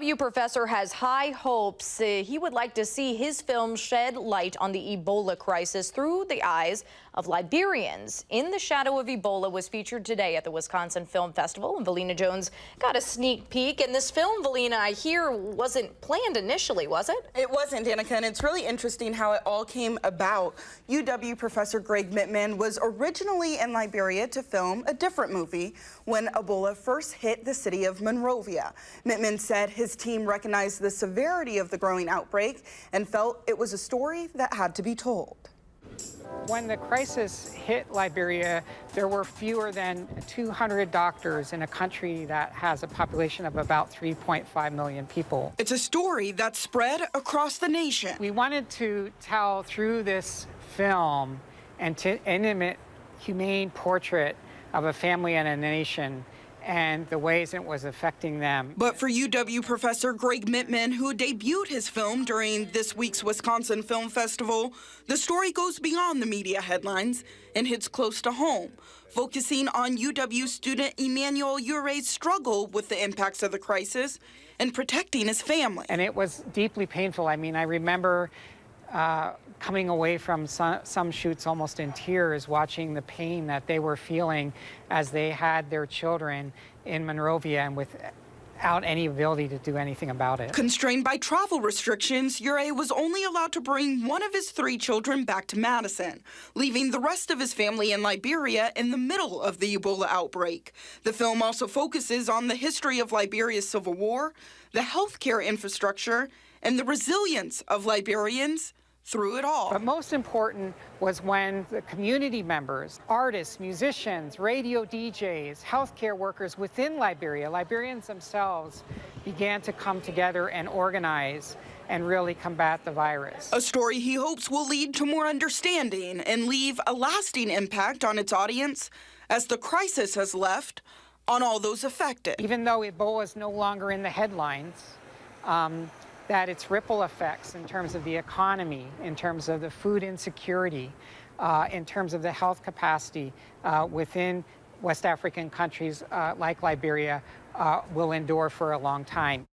UW professor has high hopes. He would like to see his film shed light on the Ebola crisis through the eyes of Liberians. In the Shadow of Ebola was featured today at the Wisconsin Film Festival, and Valina Jones got a sneak peek. And this film, Valina, I hear wasn't planned initially, was it? It wasn't, Danica, and it's really interesting how it all came about. UW professor Greg Mittman was originally in Liberia to film a different movie when Ebola first hit the city of Monrovia. Mittman said his team recognized the severity of the growing outbreak and felt it was a story that had to be told. When the crisis hit Liberia, there were fewer than 200 doctors in a country that has a population of about 3.5 million people. It's a story that spread across the nation. We wanted to tell through this film an intimate, humane portrait of a family and a nation and the ways it was affecting them. But for UW professor Greg Mittman, who debuted his film during this week's Wisconsin Film Festival, the story goes beyond the media headlines and hits close to home, focusing on UW student Emmanuel Ure's struggle with the impacts of the crisis and protecting his family. And it was deeply painful. I mean, I remember coming away from some shoots almost in tears, watching the pain that they were feeling as they had their children in Monrovia and without any ability to do anything about it. Constrained by travel restrictions, Ure was only allowed to bring one of his 3 children back to Madison, leaving the rest of his family in Liberia in the middle of the Ebola outbreak. The film also focuses on the history of Liberia's civil war, the healthcare infrastructure, and the resilience of Liberians through it all. But most important was when the community members, artists, musicians, radio DJs, healthcare workers within Liberia, Liberians themselves, began to come together and organize and really combat the virus. A story he hopes will lead to more understanding and leave a lasting impact on its audience as the crisis has left on all those affected. Even though Ebola is no longer in the headlines, that its ripple effects in terms of the economy, in terms of the food insecurity, in terms of the health capacity within West African countries like Liberia will endure for a long time.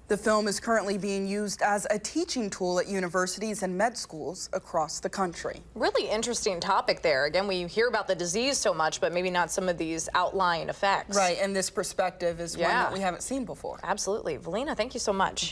The film is currently being used as a teaching tool at universities and med schools across the country. Really interesting topic there. Again, we hear about the disease so much, but maybe not some of these outlying effects. Right, and this perspective is one that we haven't seen before. Absolutely. Valina, thank you so much.